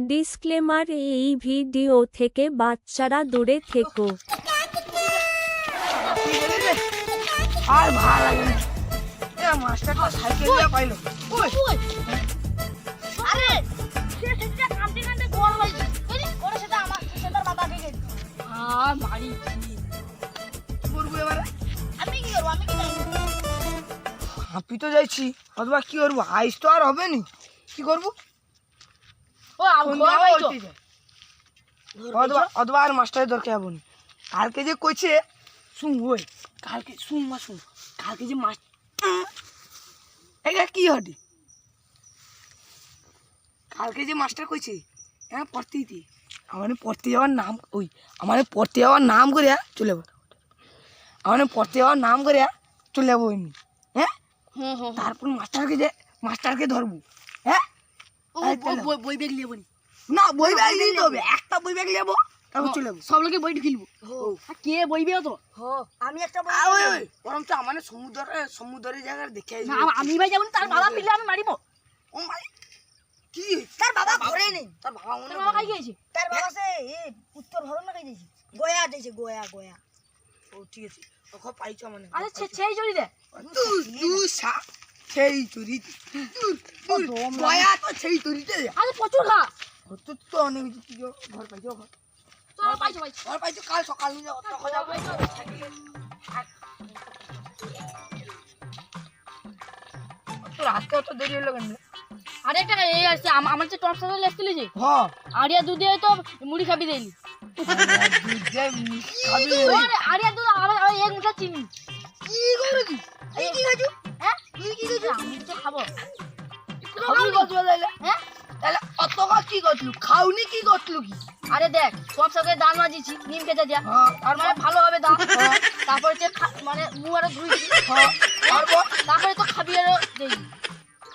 Disclaimer, এই video থেকে বাচ্চারা দূরে থেকো। আর ভালো লাগে না। মাস্টারটা সাইকেল দিয়ে পাইলো। আরে সে সেটা কাঁদতে কাঁদতে গোল হয়েছে বুঝলি ওরে সেটা আমার সেটার বাবাকে গেছে মারি কি করবো এবারে? আমি কি করবো আমি কি জানি হাঁপি তো যাইছি, অথবা কি করবো? আইস তো আর হবে নি, কি করবো? ও ঘর পাইছো অথবা আর মাস্টারের দরকার হবো নি। কালকে যে কইছে শুন, ওই কালকে শুন মা শুন, কালকে যে এটা কি হটি? কালকে যে মাস্টার কইছে হ্যাঁ পড়তে দিতে, আমার পড়তে যাওয়ার নাম ওই আমার পড়তে যাওয়ার নাম করে চলে যাবো, আমার পড়তে যাওয়ার নাম করে চলে যাবো এমনি। হ্যাঁ তারপর মাস্টারকে ধরবো। হ্যাঁ বই ব্যাগ নিয়ে বলি না, বই ব্যাগ নিতে হবে, একটা বই ব্যাগ নেবো, তারপর চলে যাবো। সব লোকে বইটা কিনবো কে বইবে তো আমি একটা বরং তো আমার সমুদ্রের জায়গায় দেখে না আমি ভাই যেমন তার বাবা পিলে আমি মারিব ও মাই কি তার বাবা ঘরে নেই তার বাবা মনে তার বাবা খাই গেছে তার বাবা সে উত্তর ভরণ না খাই দিয়েছে গয়া দিয়েছে গয়া ও ঠিক আছে, ওকে পাইছো মানে আচ্ছা সেই জড়ি দে তুই সেই চুরি গয়া তো সেই চুরিতে আরে প্রচুর খা তো তো অনেক কিছু ঘর পাইছো, চল পাইছো ঘর পাইছো, কাল সকাল নিয়ে যাবো, তখন যাবো। তো রাস্তা অত দেরি হলো কেন? আরে একটা এই আছে আমার যে টপ সাথে লেখছিলি যে হ্যাঁ আরিয়া দুধ দিয়ে তো মুড়ি খাবি দেইনি আরিয়া দুধ আবার এক মুঠা চিনি কি করে কি কি খাইছো? হ্যাঁ তুই কি খাইছো আমি তো খাবো খাওনি কত লাইলা? হ্যাঁ তাহলে অত কি করছলু? খাওনি কি করছলু কি? আরে দেখ সব সঙ্গে দান মাজিছি নিম খেতে যা আর মানে ভালো হবে দান তারপরে যে মানে মুখ আরো ধুইছি তারপরে তো খাবি আরো দেই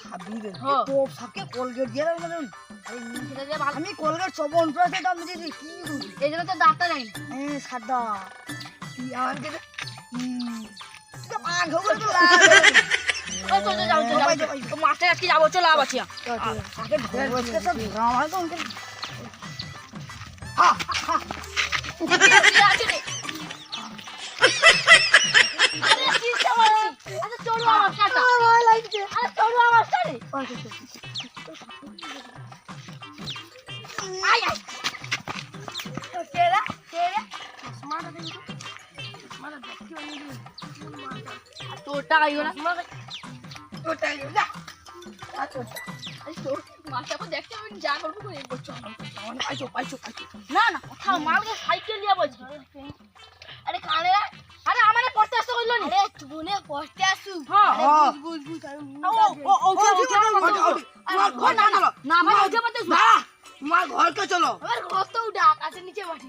খাবি রে তো সবকে কোলগেট দিয়ে রাখবে না আরে নিম খেতে যা ভালো আমি কোলগেট 54 দাম দিয়েছি, কি করবি? এই জন্য তো দাঁতটা নেই সাদা কি আমাকে তো পান খাবো তো ও তো যাও তো মাস্টার আজকে যাবো চল আবার চিয়া আগে ঘরে বসে সব ড্রামা তো উনকে হ্যাঁ আরে চিন্তা করছি আচ্ছা চলো আমার কাটা ভালো লাগছে আরে চলো আমার সাথে আই আই তেরা মারা দেখি মারা দেখি ওই তোটা আইও না ওটাই যা আচ্ছা আরে তোর মাস্টারকে দেখতে আমি যা করব করে করছো আমার পাইছো না না কোথাও মালকে সাইকেল দিয়ে বলছি আরে কানে আরে আমারে পড়তে আসতে কইলো নি আরে তুনে পড়তে আসু হ্যাঁ বুঝ ও ঘর না চলো না ভাই ওঠে পাতে না তোমার ঘরকে চলো, আমার ঘর তো উঠা কাছে নিচে মাটি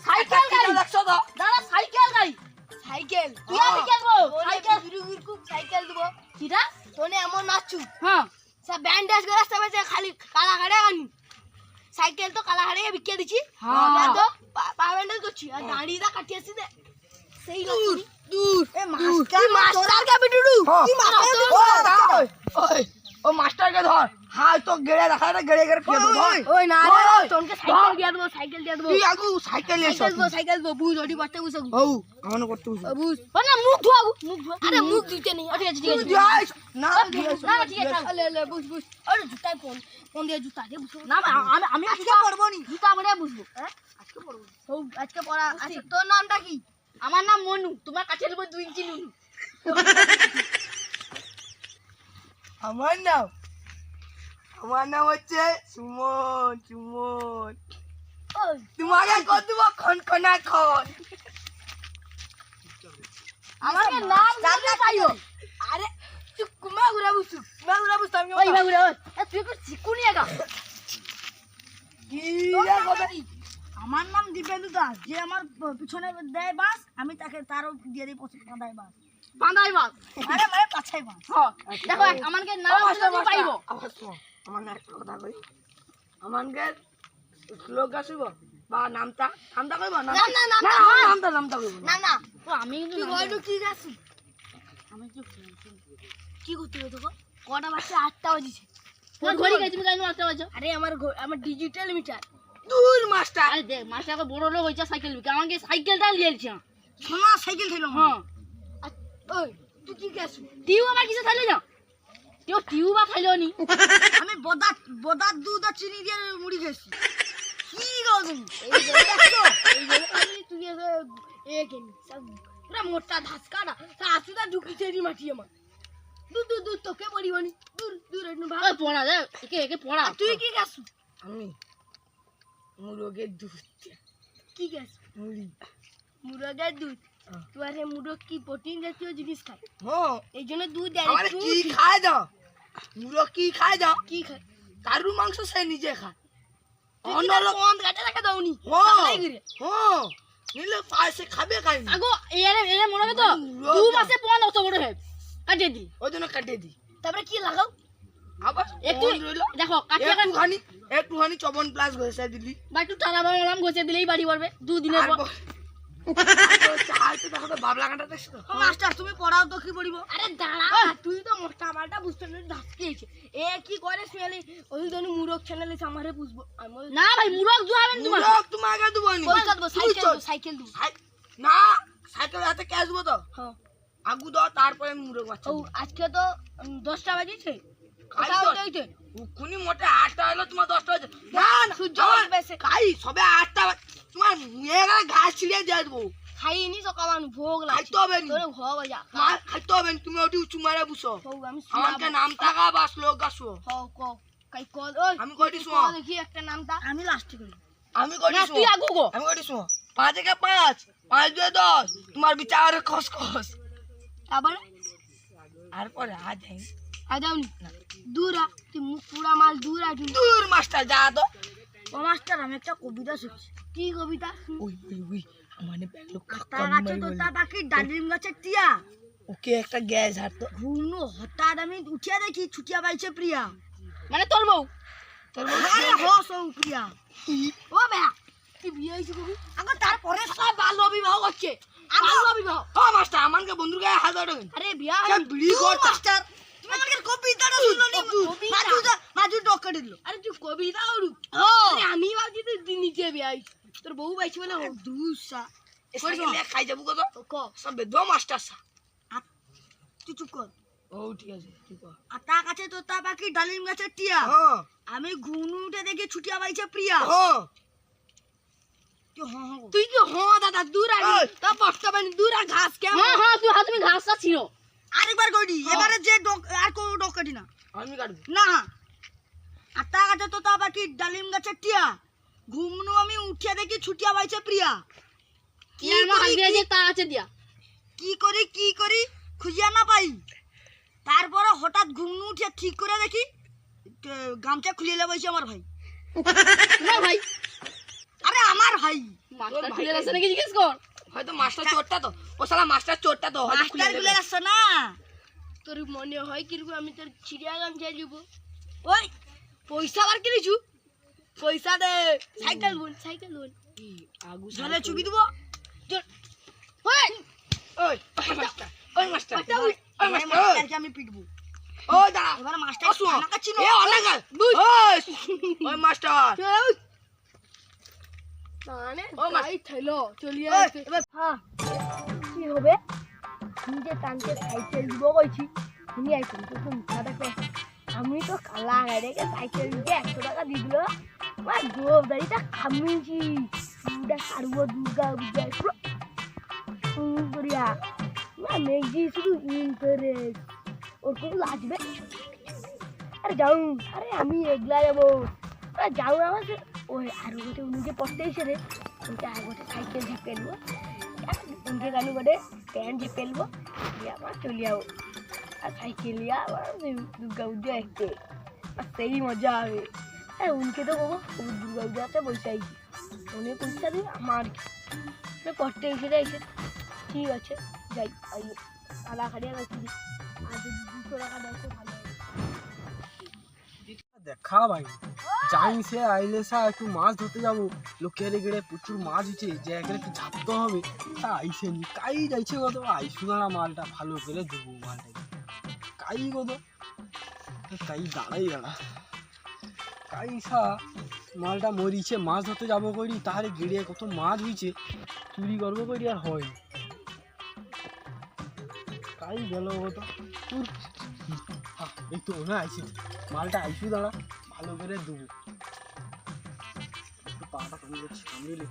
সাইকেল গাড়ি দেখছো তো? দাদা সাইকেল গাড়ি সাইকেল তুই আমি খেলবো সাইকেল গুরু সাইকেল দেবো কিটা তোনে এমন নাচু হ্যাঁ সব ব্যান্ডেজ করে সবাই খালি কালা গাড়ি আনি সাইকেল তো কালা গাড়ি বিকে দিছি হ্যাঁ তো পা ব্যান্ডেজ করছি আর দাড়িটা কাটি আসি দে সেই দূর এ মাস্টার কে বিটুডু কি মাস্টার ওই ও মাস্টারকে ধর, হাই তো গেড়ে রাখা রে, গেড়ে ফেলে ধর। ওই না রে তোনকে সাইকেল দিয়ে দেবো তুই আগু সাইকেল এসো, সাইকেল দেবো বুঝ ওটি বাড়তে বুঝ ও আমানো করতে বুঝ বুঝ না মুখ ধোয়া মুখ ধোয়া আরে মুখ ধুইতে নেই ঠিক আছে ঠিক আছে না না ঠিক আছে লে বুঝ আরে জুতায় ফোন দিয়ে জুতা দিয়ে বুঝ না আমি আজকে পড়বো নি জুতা পরে বুঝবো হ্যাঁ আজকে পড়বো ও আজকে পড়া আচ্ছা তোর নামটা কি আমার নাম মনু তোমার কাছে নেব 2 ইঞ্চি নুনু আমার নাম হচ্ছে সুমন তোমাকে কত খন আমাকে নাম জানতে চাইও আরে তুই কুমা ঘুরা বুঝু আমি ওই বাগুরা তুই কো চিকুনি একা কি রে কথা আমার নাম দিবেন্দু দাস যে আমার পিছনে দেয় বাস আমি তাকে তারও দিয়ে দিই পাঁদাই বাস আরে মানে পাছাই বাস হ্যাঁ দেখো আমাকে নাম শুনতে পাইবো আমার না একটা কথা কই আমানকে শ্লোক গাছিব বা নামটা কইব না নামটা কইব না তো আমি কিন্তু কইলো কি গাছি আমি কি করতে হবে তো কটা বাজে 8টা বাজে তোমার ঘড়ি গেছে তুমি কেন মাস্টার বলছো? আরে আমার ডিজিটাল মিটার। দূর মাস্টার। আরে দেখ মাস্টারকে বড় লোক হইছে সাইকেল বিকে আমাকে সাইকেলটা লিয়েছে। সোনা সাইকেল ছিল। হ্যাঁ ওই তুই কি গেছ? টিউ আমার কিছু থাইলে না। টিউ বা খাইলো নি। আমি বদাত দুধ আর চিনি দিয়ে মুড়ি খেয়েছি। কি গো তুমি? এই যে দেখছো এই যে তুই এ কেন সব পুরা মোটা ধাসকাটা তা আসুদা ঢুকিছে নি মাটি আমার। দূর তোকে পড়িবনি। দূর একটু ভাগ পড়া দে একে পড়া। তুই কি গেছ? আমি মুরগের দুধ। কি গেছ? মুরগের দুধ। তোমার মুরগ কি প্রোটিন জাতীয় জিনিস খায়? হ্যাঁ এই জন্য দুধ দেয়। আরে কি খায় দাও? মুরগ কি খায় দাও? কি খায়? কারু মাংস সে নিজে খায়। অনল কোন কাটে রাখা দাওনি। হ্যাঁ হ্যাঁ নিলে পাশে খাবে খাই না। আগো এরে মনে হবে তো 2 মাসে পন অত বড় হয় কাটে দি। ওই জন্য কাটে দি। তারপরে কি লাগাও? আবার একটু দেখো কাটে একটুখানি চবন প্লাস ঘষে দিলি। বা একটু টানা বানাম ঘষে দিলেই বাড়ি পড়বে 2 দিনের পর। চাইতে দেখো তো বাবলা কাটা দেখছো? মাস্টার তুমি পড়াও তো কি পড়িব? আরে দাঁড়া তুই তো মোটা মালটা বুঝতে না ধাসকিয়েছে। এ কি করে শুয়ালি ওই জন্য মুরগ চ্যানেলে আমারে বুঝবো। না ভাই মুরগ জুয়াবেন তোমার। মুরগ তোমাকে দেবনি। পয়সা দেবো সাইকেল দেবো। না সাইকেল হাতে ক্যাশ দেবো তো। হ্যাঁ আগু দাও তারপরে মুরগ বাচ্চা। ও আজকে তো 10টা বাজেছে। খাই খাও তো দইতে। উকুনি মোটে 8টা হলো তোমার 10টা বাজে। না না সূর্য আমার বেশে খাই সবে 8টা তোমার মেয়েরা ঘাস ছিঁড়ে দিয়ে দেবো। খাইনি সকাল ভোগ লাগছে। খাইতে হবে নি। তোরে ভোগ যা। মার খাইতে হবে নি, তুমি ওটি উঁচু মারে বুঝো। হোক আমি আমাকে নাম টাকা বা শ্লোক গাছো। হোক কাই কল ওই আমি কইটি শুনো। দেখি একটা নামটা আমি লাস্টে করি। আমি কইটি না শুনো। তুই আগু গো। আমি কইটি শুনো। 5 একে 5 5 2 10 তোমার বিচার খস খস। তারপরে আর পরে আ যাই আদাউনি দূরা তুই মুখ পুরা মাল দূরা তুই। দূর মাস্টার যা তো। ও মাস্টার আমি একটা কবিতা শিখছি। কি কবিতা? ওই মানে ব্যাগলো তার কাছে তো তা বাকি ডালিম গাছের টিয়া। ওকে একটা গ্যাস হারতো। ঘুমনো হঠাৎ আমি উঠিয়া দেখি ছুটিয়া পাইছে প্রিয়া। মানে তোর বউ? তোর বউ আরে হস ও প্রিয়া। ও বেয়া কি বিয়ে হইছে কবি? আগো তারপরে সব বাল্য বিবাহ হচ্ছে। বাল্য বিবাহ। ও মাস্টার আমাকে বন্ধুর গায়ে হাত দাও। আরে বিয়া সব বিড়ি করতা। মাস্টার তুমি আমাকে কবিতাটা শুনলো নি? মাজু ডক্কা দিল। আরে তুই কবিতা ওরু। আরে আমি ভাবছি তুই নিচে বিয়ে হইছে। তোর বউ বাইছে বলে দুসা। এসে লে খাই যাবো কত? ক সব বেদো মাস্টার সা। তুই চুপ কর। ও ঠিক আছে ঠিক আছে। আর তার কাছে তো তা বাকি ডালিম গাছের টিয়া। হ্যাঁ আমি ঘুনু উঠে দেখি ছুটিয়া পাইছে প্রিয়া। হ্যাঁ তুই কি দাদা দূর আগে তা বসতে পারি দূর আর ঘাস কে? হ্যাঁ তুই তুমি ঘাসটা ছিল। আরেকবার কইডি এবারে যে আর কো ডকাটি না। আমি কাটবো না আর তার কাছে তো তা বাকি ডালিম গাছের টিয়া। ঘুমনু আমি উঠে দেখি ছুটিয়া পাইছে প্রিয়া। কি করি খুঁজিয়া না পাই। তারপরে হঠাৎ ঘুমনু উঠে ঠিক করে দেখি গামছা খুলে লেবাইছে আমার ভাই। না ভাই আরে আমার ভাই মাস্টার খুলে রাখছে নাকি জিজ্ঞেস কর। হয়তো মাস্টার চোরটা তো। ও শালা মাস্টার চোরটা তো। মাস্টার খুলে রাখছে না। তোর মনে হয় কিরকম আমি তোর ছিড়িয়া গামছা দিব। ওই পয়সা বার কিনিছু? পয়সা দে। সাইকেল বল আগু জলে চুবি দিব। ওই ওই মাস্টার ওই মাস্টার ওই মাস্টার মাস্টারকে আমি পিটবো। ও দাঁড়া এবার মাস্টার আসো খানা চিনো। এ অনেক ওই মাস্টার মানে ও ভাই থেলো চলিয়ে আসছে। এবার হ্যাঁ কি হবে? নিজে টানতে সাইকেল দিব কইছি। তুমি আইছেন তো তুমি দেখো আমি তো কালা গাড়িকে সাইকেল দিয়ে 100 টাকা দিয়ে দিল। আমার গোবদারিটা খামিছি দুটা সারবো দুর্গা বুঝাই করিয়া মেঘজি শুধু ইন্টারেস্ট ওর কোনো লাগবে। আরে যাও আরে আমি এগলা যাবো যাও আমার ওই আরো গোটে উনিকে পড়তে এসে রে ওইটা আর গোটে সাইকেল ঝেপে নেবো উনকে গানু গোটে প্যান্ট ঝেপে নেবো দিয়ে আমার চলে যাবো। আর সাইকেল লিয়া আবার দুর্গা পুজো একটে আর সেই মজা হবে। হ্যাঁ উনকে তো বলবো দুর্গা পুজোতে বসে আইছি উনি পয়সা দিবে আমার পড়তে এসে ঠিক আছে যাই কালা খাড়িয়া রাখি আর 200 টাকা দেখো ভালো দেখা ভাই যাই সে আইলে সা একটু মাছ ধরতে যাবো লোকের গেড়ে প্রচুর মাছ হচ্ছে যে এখানে একটু ঝাপতে হবে তা আইসে নি কাই যাইছে কত আইসু না মালটা ভালো করে দেবো মালটাকে কাই কত তাই দাঁড়াই কাইসা মালটা মরিছে, মাছ ধরতে যাবো করি, তাহলে গিড়ে কত মাছ হয়েছে, চুরি করবো করি আর হয় কাই গেল কত তোর। এই তো না আইসি, মালটা আইসু দাঁড়া, ভালো করে দেবো। পাটা কমে যাচ্ছে, কামড়িলে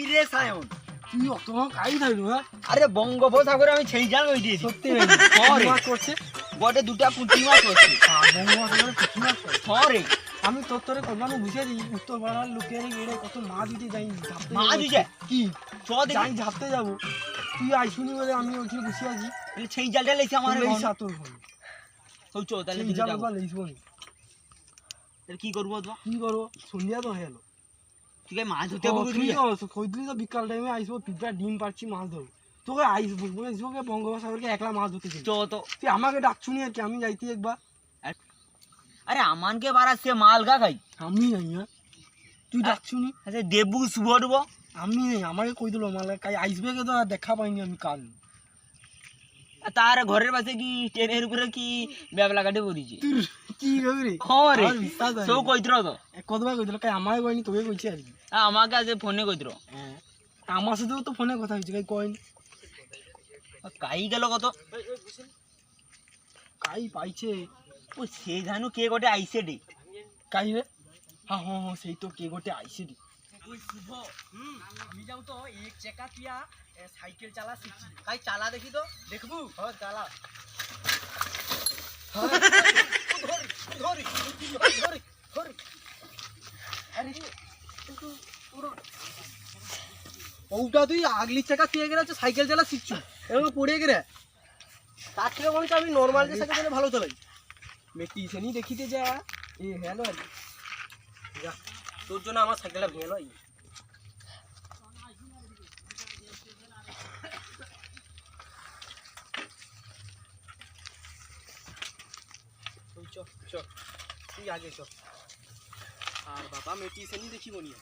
রে সায়ন, তুই অত কাই থাকলো? হ্যাঁ আরে বঙ্গোপসাগরে আমি সেই জাল ওই দিয়েছি। সত্যি মাছ করছে, বটে দুটা পুঁটি মাছ করছে। বঙ্গোপসাগরে পুঁটি মাছ করে। হরে আমি তোর কল্যাণ বুঝে দিই, উত্তর পাড়ার লোকের গেড়ে কত মাছ উঠে যাই ঝাপতে মাছ যাবো। উঠে? কি চ দেখি। যাই ঝাপতে যাবো, তুই আইসুনি বলে আমি ওইখানে বসে আছি। তাহলে সেই জালটা লেগেছে আমার এই এখন। সাতর হয় ওই চো তাহলে সেই দিনে জাল যাবো। বা লইসবো নি। তাহলে কি করবো তো? কি করবো, সন্ধ্যা তো হয়ে গেলো। তুই কি মাছ ধরতে যাবো? তুই কইদিলি তো বিকাল টাইমে আইসবো, পিঁপড়া ডিম পাচ্ছি মাছ ধরবো। তোকে আইসবো বলেছিস বঙ্গোপসাগরকে একলা মাছ ধরতে চাই। চো তো। তুই আমাকে ডাকছুনি আর কি, আমি যাইতি একবার। আরে আমানকে বাড়াচ্ছে মালগা খাই। আমি নাই, হ্যাঁ তুই ডাকছুনি। আচ্ছা দেবু শুভ ডুবো। আমি নেই, আমাকে কই দিল মালা কাই আইসবে কে তো আর দেখা পাইনি আমি কাল। তার ঘরের পাশে কি ট্রেনের উপরে কি ব্যাবলা কাটে পড়িছে? কি রে হরে আমার বিশ্বাস হয় সো না। কইত্র তো। কতবার কই দিল কাই, আমাকে কইনি তোকে কইছি আর কি। আমাকে আজ ফোনে কইত্র। হ্যাঁ আমার সাথেও তো ফোনে কথা হয়েছে, কাই কইনি। কাই গেল কত? কাই পাইছে ও সে জানু কে গোটে আইছে ডে। কাই রে? হ্যাঁ হ্যাঁ হ্যাঁ, সেই তো কে গোটে আইছে রে। আমি যাও তো এক চাকা দিয়া সাইকেল চালা শিখছি। কাই চালা দেখি তো। দেখবু? হ্যাঁ চালা। ওটা তুই আগলি চাকা পেয়ে গেলে সাইকেল চালা শিখছু, এরকম পড়ে গেলে তার থেকে বলছে আমি নর্মাল যে সাইকেল চালা ভালো চালাই। মেটিশনি দেখিতে যা এ হ্যালো আর যা, তোর জন্য আমার সাইকেলটা ভেঙে নয়। চ চ তুই আগে চ, আর বাবা মেটিশনি দেখিব নি।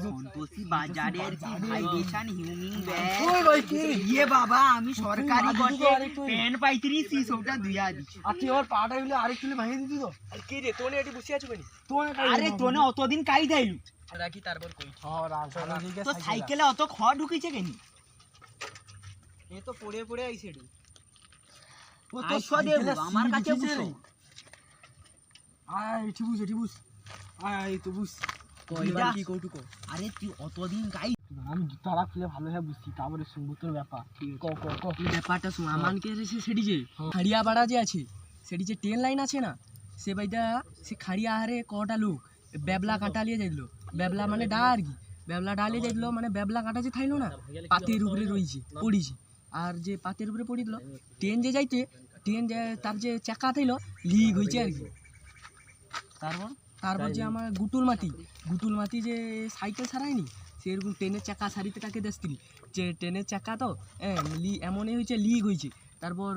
সন্তোষী বাজারের কি ভাইব্রেশন হিউমিং ব্যাগ। ওই ভাই কে? ইয়ে বাবা আমি সরকারি তুই গটে আরেকটু পেন পাইতিরিছি সবটা দুইয়া দিছি। আর তুই আমার পাটা হইলে আরেক তুলে ভাঙিয়ে দিতি তো। আর কি রে তোনে এটি বসে আছো কেন? তোনে আরে তোনে অতদিন কাই দাইলু? রাখি তারপর কই। হ্যাঁ রাজধানী তো সাইকেলে অত খ ঢুকিছে কেন? এ তো পড়ে পড়ে আইছে রে। ও তো দেবো আমার কাছে বুঝো। আয় এটি বুঝ, এটি বুঝ। আয় তো বুঝ। কইবা কি কৌটুকো? আরে তুই অতদিন কাই আমি জুতাটা খুলে ভালো হয়ে বুঝছি, তারপরে শুনবো তোর ব্যাপার। ক ক ক ব্যাপারটা শোন, আমানকে সেটি যে খাড়িয়াপাড়া যে আছে, সেটি যে ট্রেন লাইন আছে না, সে বাইদা সে খাড়িয়া আহারে কটা লোক ব্যাবলা কাঁটা লিয়ে যাইল। ব্যাবলা মানে ডা আর কি, ব্যাবলা ডালিয়ে যাইল, মানে ব্যাবলা কাঁটা যে থাইলো না পাতের উপরে রয়েছে পড়িছে, আর যে পাতের উপরে পড়ি দিল ট্রেন যে যাইতে, ট্রেন যে তার যে চাকা থাইল লিক হয়েছে আর কি। তারপর তারপর যে আমার গুটুল মাটি যে সাইকেল ছাড়ায়নি, সেরকম ট্রেনের চাকা সারিতে তাকে দেখছিলি যে ট্রেনের চাকা তো এমনই হয়েছে, লিক হয়েছে। তারপর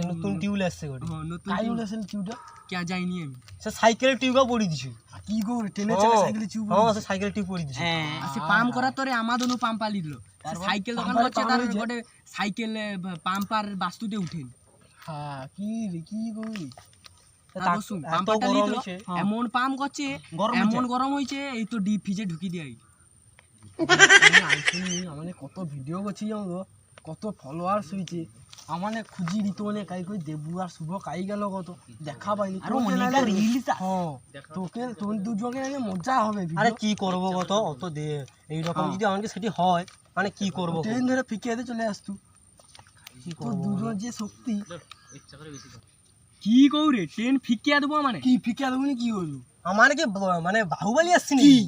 নতুন টিউব আসছে গোটে। হ্যাঁ, নতুন কাই টিউব। উলেছেন টিউবটা? কে যাইনি আমি। সে সাইকেলের টিউবও পড়ি দিছে। কি গো ট্রেনের চাকা সাইকেলের টিউব? হ্যাঁ সে সাইকেলের টিউব পড়ি দিছে। আর সে পাম্প করার তোরে আমাদনও পাম্প পালি দিল। সাইকেল দোকান পাম্পারে করছে, পাম্প তার হয়েছে? গোটে সাইকেল পাম্পার বাস্তুতে উঠেন। হ্যাঁ কি রে কি গো? তারপর শুন, পাম্পারটা লিয়ে দিল, এমন পাম্প করছে, এমন গরম হয়েছে, এই তো ডিপ ফ্রিজে ঢুকি দিয়ে আমাদের কত ভিডিও করছি জানো তো, কত ফলোয়ার্স হয়েছে। আমানে খুঁজি দিত মানে কাই কই দেবু আর শুভ কাই গেল কত দেখা পাইনি। আর অনেকটা রিলস হ্যাঁ তোকে তোর দুজনে আগে মজা হবে। আরে কি করবো কত অত দে এইরকম যদি আমাকে সেটি হয় মানে কি করবো ট্রেন ধরে ফিকিয়ে চলে আসতু। কি তোর করবো দুজন যে শক্তি, কি কৌরে ট্রেন ফিকিয়া দেবো মানে। কি ফিকিয়ে দেবো কি করবো? আমার কি মানে বাহুবলী আসছে কি নাকি?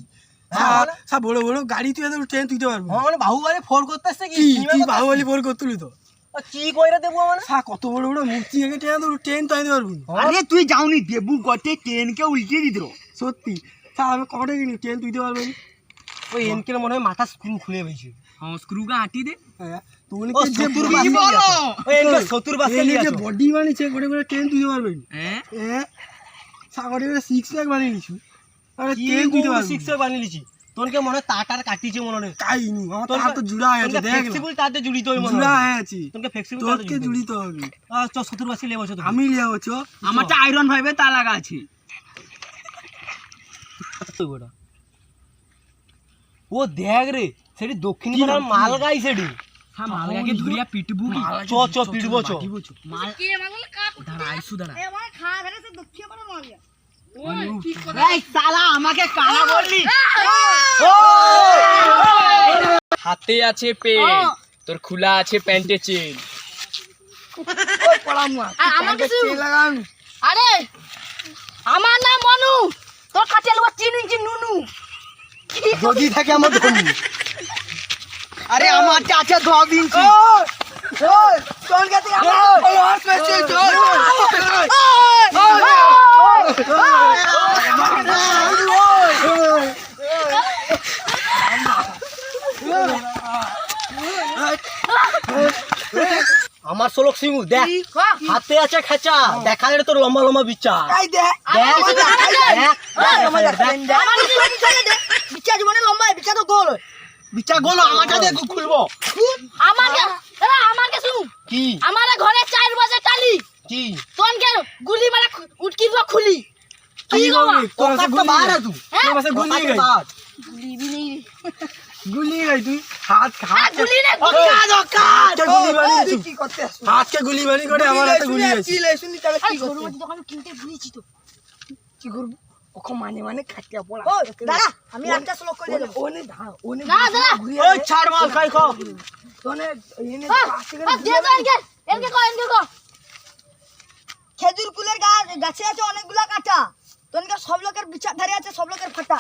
হ্যাঁ, সব বড় বড় গাড়ি তুই ট্রেন তুইতে পারবো? হ্যাঁ, মানে বাহুবলী ফোর করতে আসছে কি কি সিনেমা তুই করতে বাহুবলি বল করতুলি তো? আসছে? কি কইরা দেবো মানে সা কত বড় বড় মূর্তি আগে ট্রেন তো ট্রেন তো আনতে পারবো? আরে তুই যাওনি দেবু গটে ট্রেনকে উল্টিয়ে দিত। সত্যি তা আমি কটা কিনি ট্রেন তুইতে পারবো? ওই এনকের মনে হয় মাথা স্ক্রু খুলে গেছে। হ্যাঁ, স্ক্রুগা আটি দে। হ্যাঁ তুই ও সতুর বাস ওই এনকে সতুর বাস যে বডি বানিয়েছে করে করে ট্রেন তুইতে পারবে? হ্যাঁ, হ্যাঁ সাগরে করে 6 প্যাক বানিয়ে নিছু, আরে কি ট্রেন তুইতে পারবি? সিক্স বানিয়ে লিছি। তোনকে মনে হয় তাটার কাটিছে মনে হয় কাইনি আমার তার তো জুড়া হয়ে আছে দেখ না ফ্লেক্সিবল তাতে জুড়ি তো মনে জুড়া হয় হয়ে আছে তোনকে ফ্লেক্সিবল তোকে জুড়িতে হবে চ 70 80 লেবো চ আমি লিয়া হচ্ছে আমারটা আয়রন ভাইবে তা লাগা আছে। ও দেখ রে সেটি দক্ষিণ পাড়ার মাল গাই সেটি হ্যাঁ মালগাকে ধরিয়া পিটবু কি চ চ পিটবো চ মাল দাঁড়া আইসু দাঁড়া এই শালা আমাকে কানা বললি হাতে আছে পেন তোর খোলা আছে প্যান্টে চেন। ওই পড়ামুয়া আমার কিছু লাগাম আরে আমার নাম মনু, তোর কাছে লোক চিনি নুনু। যদি থাকে আমার ধনী আরে আমার চাচা 2 ইঞ্চি ওই কোন গেতে আমার ফলোয়ার্স মেসেজ চল আমার সোলক সিংহ দেখ হাতে আছে খেচা দেখা যায় তোর লম্বা লম্বা বিচা এই দে বিচা জীবনে লম্বা বিচা তো গোল বিচা গোল আমারটা দিয়ে খুলবো আমাকে আমাকে শুন কি আমার ঘরে 4 বাজে টালি কি তোন কে গুলি মারা উটকি তো খুলি কি গো তোর তো বাহার আছে হ্যাঁ পাশে গুলি গই গুলি भी नहीं গুলি গই তুই হাত हां गुली ने গুলি বানি কি করতে আসছ হাতকে গুলি বানি করে আমার হাতে গুলি আছে কি লে শুনি তাহলে কি গরু করতে দোকানে কিনতে ভুলেছি তো কি করব ওকে মানে খাটিয়া পড়া ও দাঁড়া আমি একটা শ্লোক করে দেব ওনে ধা ওনে না দাঁড়া ওই ছাড় মাল খাই খাও তোনে এনে দে দে এনকে কো খেজুর কুলের গাছে আছে অনেকগুলা কাটা তোনকে সব লোকের বিচার ধারে আছে সব লোকের ফাটা